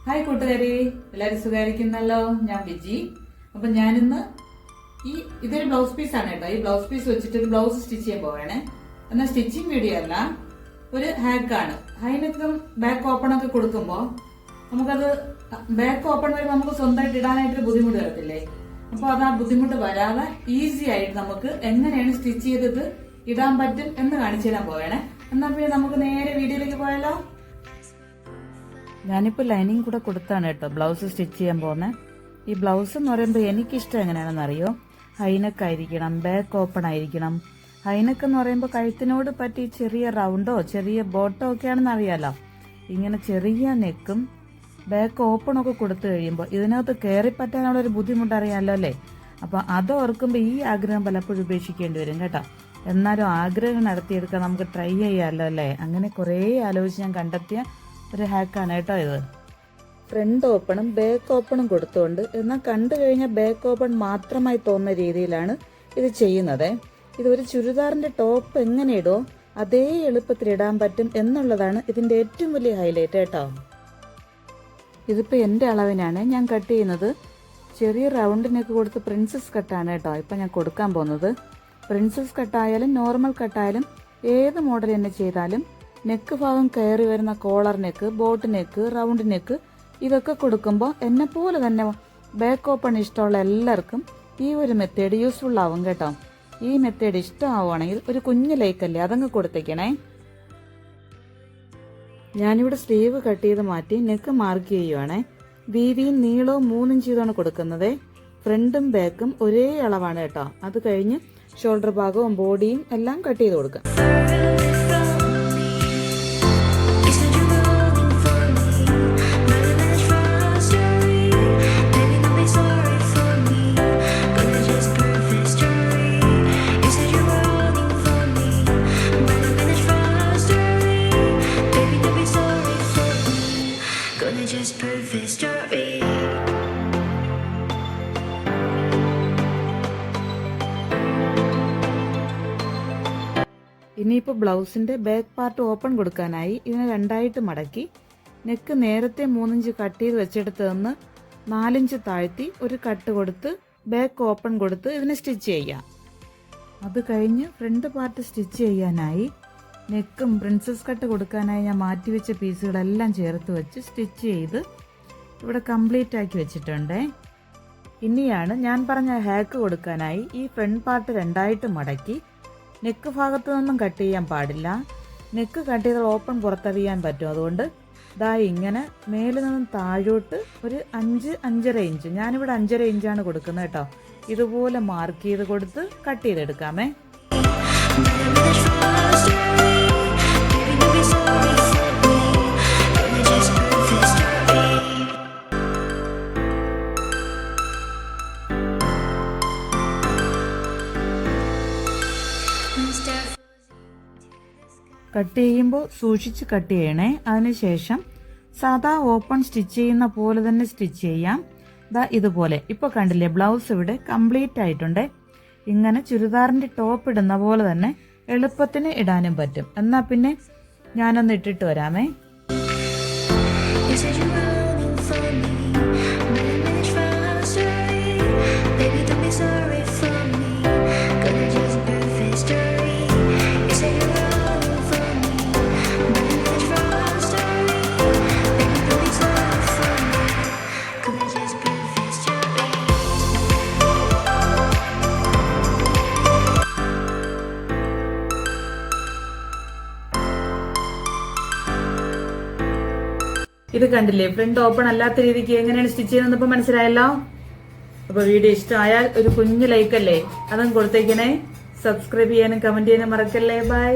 Hi കൂട്ടുകാരെ, എല്ലാവരും സുഖമായിരിക്കുന്നല്ലോ. ഞാൻ ബിജി. അപ്പൊ ഞാനിന്ന് ഇതൊരു ബ്ലൗസ് പീസ് ആണ് കേട്ടോ. ഈ ബ്ലൗസ് പീസ് വെച്ചിട്ട് ഒരു ബ്ലൗസ് സ്റ്റിച്ച് ചെയ്യാൻ പോവാണ്. എന്നാൽ സ്റ്റിച്ചിങ് വീഡിയോ അല്ല, ഒരു ഹാക്കാണ്. ഹൈനെക്കും ബാക്ക് ഓപ്പൺ ഒക്കെ കൊടുക്കുമ്പോൾ നമുക്കത് ബാക്ക് ഓപ്പൺ വരുമ്പോൾ നമുക്ക് സ്വന്തമായിട്ട് ഇടാനായിട്ട് ബുദ്ധിമുട്ട് വരത്തില്ലേ? അപ്പൊ അത് ആ ബുദ്ധിമുട്ട് വരാതെ ഈസി ആയിട്ട് നമുക്ക് എങ്ങനെയാണ് സ്റ്റിച്ച് ചെയ്തത് ഇടാൻ പറ്റും എന്ന് കാണിച്ചു തരാൻ പോവാണ്. എന്നാ പിന്നെ നമുക്ക് നേരെ വീഡിയോയിലേക്ക് പോയാലോ. ഞാനിപ്പോൾ ലൈനിങ് കൂടെ കൊടുത്താണ് കേട്ടോ ബ്ലൗസ് സ്റ്റിച്ച് ചെയ്യാൻ പോകുന്നത്. ഈ ബ്ലൗസ് എന്ന് പറയുമ്പോൾ എനിക്കിഷ്ടം എങ്ങനെയാണെന്ന് അറിയോ? ഹൈനെക്ക് ആയിരിക്കണം, ബാക്ക് ഓപ്പൺ ആയിരിക്കണം. ഹൈനെക്ക് എന്ന് പറയുമ്പോൾ കഴുത്തിനോട് പറ്റി ചെറിയ റൗണ്ടോ ചെറിയ ബോട്ടോ ഒക്കെ ആണെന്ന് അറിയാലോ. ഇങ്ങനെ ചെറിയ നെക്കും ബാക്ക് ഓപ്പണൊക്കെ കൊടുത്തു കഴിയുമ്പോൾ ഇതിനകത്ത് കയറി പറ്റാനുള്ള ഒരു ബുദ്ധിമുട്ട് അറിയാമല്ലോ അല്ലേ? അപ്പോൾ അത് ഓർക്കുമ്പോൾ ഈ ആഗ്രഹം പലപ്പോഴും ഉപേക്ഷിക്കേണ്ടി വരും കേട്ടോ. എന്നാലും ആഗ്രഹം നടത്തിയെടുക്കാൻ നമുക്ക് ട്രൈ ചെയ്യാമല്ലോ അല്ലേ? അങ്ങനെ കുറേ ആലോചിച്ച് ഞാൻ കണ്ടെത്തിയ ഒരു ഹാക്കാണ് കേട്ടോ ഇത്. ഫ്രണ്ട് ഓപ്പണും ബാക്ക് ഓപ്പണും കൊടുത്തുകൊണ്ട് എന്നാൽ കണ്ടു കഴിഞ്ഞാൽ ബാക്ക് ഓപ്പൺ മാത്രമായി തോന്നുന്ന രീതിയിലാണ് ഇത് ചെയ്യുന്നത്. ഇതൊരു ചുരിദാറിന്റെ ടോപ്പ് എങ്ങനെ ഇടോ അതേ എളുപ്പത്തിൽ ഇടാൻ പറ്റും എന്നുള്ളതാണ് ഇതിന്റെ ഏറ്റവും വലിയ ഹൈലൈറ്റ് കേട്ടോ. ഇതിപ്പോൾ എൻ്റെ അളവിനാണ് ഞാൻ കട്ട് ചെയ്യുന്നത്. ചെറിയ റൗണ്ടിനൊക്കെ കൊടുത്ത് പ്രിൻസസ് കട്ടാണ് കേട്ടോ ഇപ്പം ഞാൻ കൊടുക്കാൻ പോകുന്നത്. പ്രിൻസസ് കട്ടായാലും നോർമൽ കട്ടായാലും ഏത് മോഡൽ തന്നെ ചെയ്താലും നെക്ക് ഭാഗം കയറി വരുന്ന collar neck, boat neck, round neck ഇതൊക്കെ കൊടുക്കുമ്പോൾ എന്നെ പോലെ തന്നെ ബാക്ക് ഓപ്പൺ ഇഷ്ടമുള്ള എല്ലാവർക്കും ഈ ഒരു മെത്തേഡ് യൂസ്ഫുൾ ആവും കേട്ടോ. ഈ മെത്തേഡ് ഇഷ്ടമാവുകയാണെങ്കിൽ ഒരു കുഞ്ഞു ലൈക്കല്ലേ അതങ്ങ് കൊടുത്തേക്കണേ. ഞാനിവിടെ സ്ലീവ് കട്ട് ചെയ്ത് മാറ്റി നെക്ക് മാർക്ക് ചെയ്യുവാണേ. വീതിയും നീളവും 3 ഇഞ്ച് ചെയ്താണ് കൊടുക്കുന്നത്. ഫ്രണ്ടും ബാക്കും ഒരേ അളവാണ് കേട്ടോ. അത് കഴിഞ്ഞ് ഷോൾഡർ ഭാഗവും ബോഡിയും എല്ലാം കട്ട് ചെയ്ത് കൊടുക്കാം. ഇനിയിപ്പോൾ ബ്ലൗസിന്റെ ബാക്ക് പാർട്ട് ഓപ്പൺ കൊടുക്കാനായി ഇതിനെ രണ്ടായിട്ട് മടക്കി നെക്ക് നേരത്തെ 3 ഇഞ്ച് കട്ട് ചെയ്ത് വെച്ചെടുത്ത് നിന്ന് 4 ഇഞ്ച് താഴ്ത്തി ഒരു കട്ട് കൊടുത്ത് ബാക്ക് ഓപ്പൺ കൊടുത്ത് ഇതിനെ സ്റ്റിച്ച് ചെയ്യാം. അത് കഴിഞ്ഞ് ഫ്രണ്ട് പാർട്ട് സ്റ്റിച്ച് ചെയ്യാനായി നെക്കും പ്രിൻസസ് കട്ട് കൊടുക്കാനായി ഞാൻ മാറ്റിവെച്ച പീസുകളെല്ലാം ചേർത്ത് വെച്ച് സ്റ്റിച്ച് ചെയ്ത് ഇവിടെ കംപ്ലീറ്റ് ആക്കി വെച്ചിട്ടുണ്ട്. ഇനിയാണ് ഞാൻ പറഞ്ഞ ഹാക്ക് കൊടുക്കാനായി ഈ ഫ്രണ്ട് പാർട്ട് രണ്ടായിട്ട് മടക്കി നെക്ക് ഭാഗത്തു നിന്നും കട്ട് ചെയ്യാൻ പാടില്ല. നെക്ക് കട്ട് ചെയ്താൽ ഓപ്പൺ പുറത്തറിയാൻ പറ്റും. അതുകൊണ്ട് ദാ ഇങ്ങനെ മേലിൽ നിന്നും താഴോട്ട് ഒരു 5-5.5 ഇഞ്ച്, ഞാനിവിടെ 5.5 ഇഞ്ചാണ് കൊടുക്കുന്നത് കേട്ടോ. ഇതുപോലെ മാർക്ക് ചെയ്ത് കൊടുത്ത് കട്ട് ചെയ്തെടുക്കാമേ. കട്ട് ചെയ്യുമ്പോൾ സൂക്ഷിച്ച് കട്ട് ചെയ്യണേ. അതിനുശേഷം സാധാ ഓപ്പൺ സ്റ്റിച്ച് ചെയ്യുന്ന പോലെ തന്നെ സ്റ്റിച്ച് ചെയ്യാം. ദാ ഇതുപോലെ ഇപ്പോൾ കണ്ടില്ലേ, ബ്ലൗസ് ഇവിടെ കംപ്ലീറ്റ് ആയിട്ടുണ്ട്. ഇങ്ങനെ ചുരിദാറിന്റെ ടോപ്പ് ഇടുന്ന പോലെ തന്നെ എളുപ്പത്തിന് ഇടാനും പറ്റും. എന്നാ പിന്നെ ഞാനൊന്ന് ഇട്ടിട്ട് വരാമേ. ഇത് കണ്ടില്ലേ, ഫ്രണ്ട് ഓപ്പൺ അല്ലാത്ത രീതിക്ക് എങ്ങനെയാണ് സ്റ്റിച്ച് ചെയ്യുന്നത് ഇപ്പൊ മനസ്സിലായല്ലോ. അപ്പൊ വീഡിയോ ഇഷ്ടമായാൽ ഒരു കുഞ്ഞു ലൈക്കല്ലേ അതും കൊടുത്തേക്കണേ. സബ്സ്ക്രൈബ് ചെയ്യാനും കമന്റ് ചെയ്യാനും മറക്കല്ലേ. ബൈ.